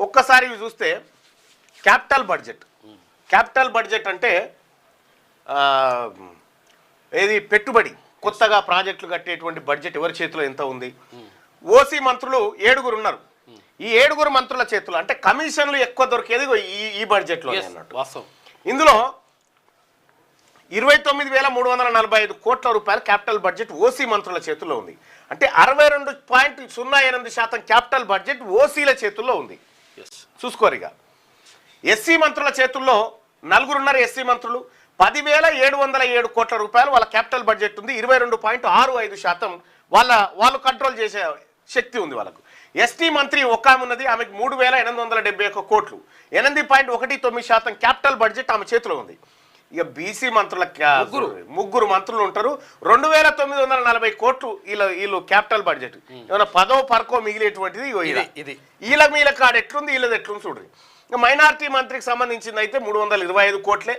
ఒక్కసారి ఇవి చూస్తే క్యాపిటల్ బడ్జెట్ అంటే ఏది పెట్టుబడి కొత్తగా ప్రాజెక్టులు కట్టేటువంటి బడ్జెట్ ఎవరి చేతిలో ఎంత ఉంది? ఓసీ మంత్రులు 7 ఉన్నారు. ఈ 7 మంత్రుల చేతులు అంటే కమిషన్లు ఎక్కువ దొరికేది ఈ బడ్జెట్లో అన్నట్టు. ఇందులో 29,345 కోట్ల రూపాయల క్యాపిటల్ బడ్జెట్ ఓసీ మంత్రుల చేతుల్లో ఉంది. అంటే 62.08% క్యాపిటల్ బడ్జెట్ ఓసీల చేతుల్లో ఉంది. చూసుకోరిగా ఎస్సీ మంత్రుల చేతుల్లో 4 ఉన్నారు. ఎస్సీ మంత్రులు 10,707 కోట్ల రూపాయలు వాళ్ళ క్యాపిటల్ బడ్జెట్ ఉంది. 22.65% వాళ్ళు కంట్రోల్ చేసే శక్తి ఉంది వాళ్ళకు. ఎస్టీ మంత్రి ఒక ఆమె ఉన్నది, ఆమెకు 3,871 కోట్లు, 8.19% క్యాపిటల్ బడ్జెట్ ఆమె చేతిలో ఉంది. ఇక బీసీ మంత్రుల ముగ్గురు మంత్రులు ఉంటారు. 2,940 కోట్లు వీళ్ళు క్యాపిటల్ బడ్జెట్. ఏమైనా 10వ పరకో మిగిలేటువంటిది వీళ్ళ కాడ ఎట్లుంది, వీళ్ళది ఎట్లుంది చూడండి. ఇక మైనార్టీ మంత్రికి సంబంధించింది అయితే 325 కోట్లే.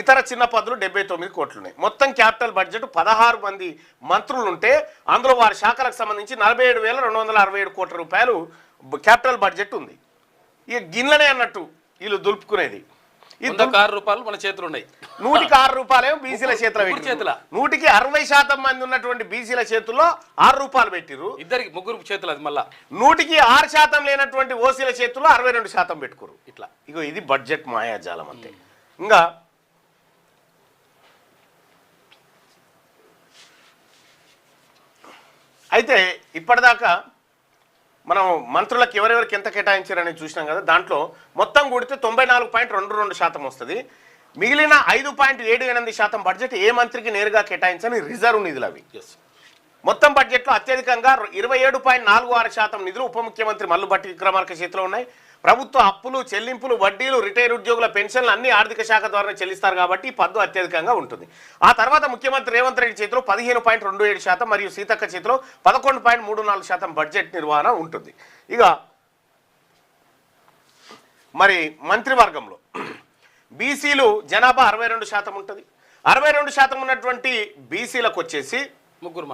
ఇతర చిన్న పదులు 79 కోట్లు ఉన్నాయి. మొత్తం క్యాపిటల్ బడ్జెట్ 16 మంది మంత్రులు ఉంటే అందులో వారి శాఖలకు సంబంధించి 47,267 కోట్ల రూపాయలు క్యాపిటల్ బడ్జెట్ ఉంది. ఇక గిన్నెనే అన్నట్టు వీళ్ళు దులుపుకునేది. 6 రూపాయలు మన చేతులు ఉన్నాయి. 106 రూపాయలేమో బీసీల చేతిలో, 100కి 60% మంది ఉన్నటువంటి బీసీల చేతుల్లో 6 రూపాయలు పెట్టిరు. ముగ్గురు చేతులు అది మళ్ళా 100కి 6% లేనటువంటి ఓసీల చేతుల్లో 62% పెట్టుకోరు. ఇట్లా ఇగో ఇది బడ్జెట్ మాయాజాలం అంతే. ఇంకా అయితే ఇప్పటిదాకా మనం మంత్రులకు ఎవరెవరికి ఎంత కేటాయించారని చూసినాం కదా. దాంట్లో మొత్తం కూడితే 94.22% వస్తుంది. మిగిలిన 5.78% బడ్జెట్ ఏ మంత్రికి నేరుగా కేటాయించని రిజర్వ్ నిధులు అవి. మొత్తం బడ్జెట్లో అత్యధికంగా 27.46% నిధులు ఉప ముఖ్యమంత్రి మల్లు భట్టి విక్రమార్క చేతిలో ఉన్నాయి. ప్రభుత్వ అప్పులు, చెల్లింపులు, వడ్డీలు, రిటైర్ ఉద్యోగుల పెన్షన్లు అన్ని ఆర్థిక శాఖ ద్వారా చెల్లిస్తారు కాబట్టి ఈ పద్దు అత్యధికంగా ఉంటుంది. ఆ తర్వాత ముఖ్యమంత్రి రేవంత్ రెడ్డి చేతిలో 15.27% మరియు సీతక్క చేతిలో 11.34% బడ్జెట్ నిర్వహణ ఉంటుంది. ఇక మరి మంత్రివర్గంలో బీసీలు జనాభా 62% ఉంటుంది. 62% ఉన్నటువంటి బీసీలకు వచ్చేసి ముగ్గురు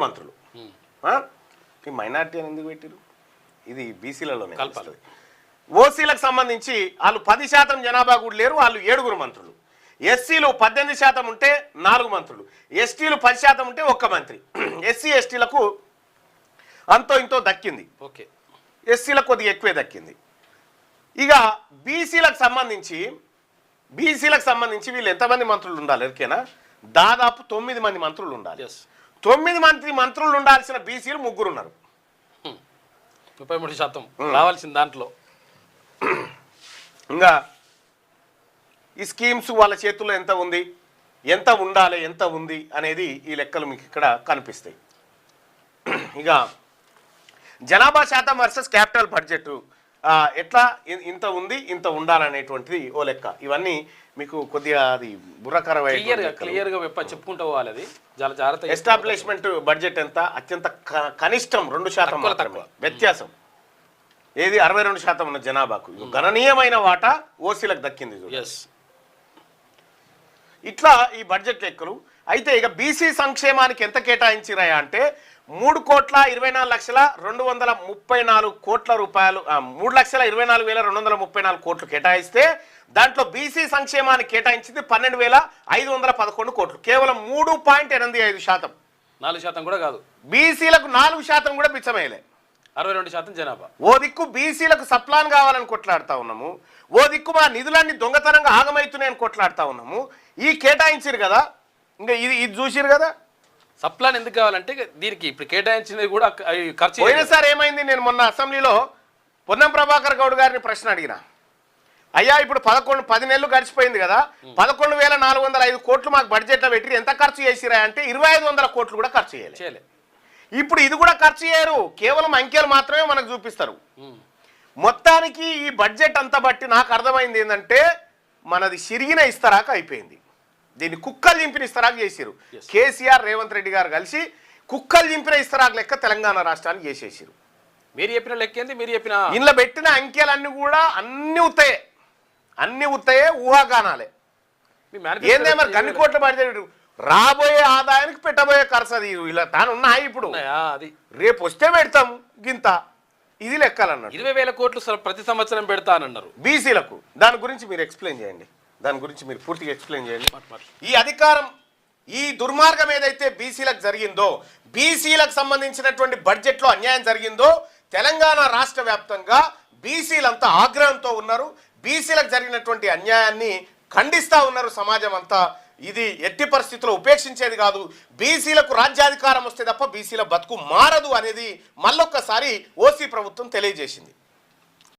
మంత్రులు. ఈ మైనార్టీ అని ఎందుకు పెట్టారు? ఇది బీసీలలోనే కలపాలి. ఓసీలకు సంబంధించి వాళ్ళు 10% జనాభా కూడా లేరు, వాళ్ళు 7 మంత్రులు. ఎస్సీలు 18% ఉంటే 4 మంత్రులు, ఎస్టీలు 10% ఉంటే 1 మంత్రి. ఎస్సీ ఎస్టీలకు అంతో ఇంతో దక్కింది. ఓకే, ఎస్సీలకు కొద్దిగా ఎక్కువే దక్కింది. ఇక బీసీలకు సంబంధించి వీళ్ళు ఎంతమంది మంత్రులు ఉండాలి? ఎరికేనా? దాదాపు 9 మంది మంత్రులు ఉండాలి. 9 మంది మంత్రులు ఉండాల్సిన బీసీలు 3 ఉన్నారు. 33% రావాల్సిన దాంట్లో. ఇంకా ఈ స్కీమ్స్ వాళ్ళ చేతుల్లో ఎంత ఉంది, ఎంత ఉండాలి, ఎంత ఉంది అనేది ఈ లెక్కలు మీకు ఇక్కడ కనిపిస్తాయి. ఇక జనాభా శాతం వర్సెస్ క్యాపిటల్ బడ్జెట్ ఎట్లా ఇంత ఉంది, ఇంత ఉండాలనేటువంటిది ఓ లెక్క. ఇవన్నీ మీకు కొద్దిగా అది బుర్రకరమైన క్లియర్గా చెప్పుకుంటూ పోవాలి. అది చాలా జాగ్రత్త. ఎస్టాబ్లిష్మెంట్ బడ్జెట్ ఎంత? అత్యంత కనిష్టం 2% మాత్రమే వ్యత్యాసం. ఏది 62% ఉన్న జనాభాకు గణనీయమైన వాటా ఓసీలకు దక్కింది. ఇట్లా ఈ బడ్జెట్ లెక్కలు. అయితే ఇక బీసీ సంక్షేమానికి ఎంత కేటాయించిరాయా అంటే 3,24,234 కోట్ల రూపాయలు, 3,24,234 కోట్లు కేటాయిస్తే దాంట్లో బీసీ సంక్షేమానికి కేటాయించింది 12,511 కోట్లు, కేవలం 3.85%. 4% కూడా కాదు. బీసీలకు 4% కూడా బిచ్చమేయలే. 62% జనాభా. ఓ దిక్కు బీసీలకు సప్లాన్ కావాలని కొట్లాడుతూ ఉన్నాము, ఓ దిక్కు మా నిధులన్నీ దొంగతనంగా ఆగమవుతున్నాయని కొట్లాడుతూ ఉన్నాము. ఈ కేటాయించారు కదా, ఇంకా ఇది చూసిరు కదా. సప్లాన్ ఎందుకు కావాలంటే దీనికి ఇప్పుడు కేటాయించినది కూడా ఖర్చు. పోయినసారి ఏమైంది, నేను మొన్న అసెంబ్లీలో పొన్నం ప్రభాకర్ గౌడ్ గారిని ప్రశ్న అడిగిన. అయ్యా ఇప్పుడు 10 నెలలు గడిచిపోయింది కదా, 11,405 కోట్లు మాకు బడ్జెట్లో పెట్టి ఎంత ఖర్చు చేసిరా అంటే 2,500 కోట్లు కూడా ఖర్చు చేయలే. ఇప్పుడు ఇది కూడా ఖర్చు చేయరు, కేవలం అంకెలు మాత్రమే మనకు చూపిస్తారు. మొత్తానికి ఈ బడ్జెట్ అంతా బట్టి నాకు అర్థమైంది ఏంటంటే మనది సిరిగిన ఇస్తరాక అయిపోయింది. దీన్ని కుక్కలు చింపిన ఇస్తరాకు చేసారు. కేసీఆర్ రేవంత్ రెడ్డి గారు కలిసి కుక్కలు చింపిన ఇస్తరాకు లెక్క తెలంగాణ రాష్ట్రానికి చేసేసారు. మీరు చెప్పిన లెక్క ఏంది? మీరు చెప్పిన ఇంట్లో పెట్టిన అంకెలన్నీ కూడా అన్ని ఉత్తాయే ఊహాగానాలే. ఏందే మరి గన్ని కోట్ల బడ్జెట్ రాబోయే ఆదాయానికి పెట్టబోయే ఖర్చు అది ఇలా తాను ఉన్నాయి. ఇప్పుడు అది రేపు వస్తే పెడతాం గింత, ఇది లెక్కాలన్నారు. 20,000 కోట్లు ప్రతి సంవత్సరం పెడతానన్నారు బీసీలకు. దాని గురించి మీరు ఎక్స్ప్లెయిన్ చేయండి, దాని గురించి మీరు పూర్తిగా ఎక్స్ప్లెయిన్ చేయండి. ఈ అధికారం, ఈ దుర్మార్గం ఏదైతే బీసీలకు జరిగిందో, బీసీలకు సంబంధించినటువంటి బడ్జెట్లో అన్యాయం జరిగిందో, తెలంగాణ రాష్ట్ర వ్యాప్తంగా బీసీలంతా ఆగ్రహంతో ఉన్నారు. బీసీలకు జరిగినటువంటి అన్యాయాన్ని ఖండిస్తూ ఉన్నారు సమాజం అంతా. ఇది ఎట్టి పరిస్థితుల్లో ఉపేక్షించేది కాదు. బీసీలకు రాజ్యాధికారం వస్తే తప్ప బీసీల బతుకు మారదు అనేది మళ్ళొక్కసారి ఓసీ ప్రభుత్వం తెలియజేసింది.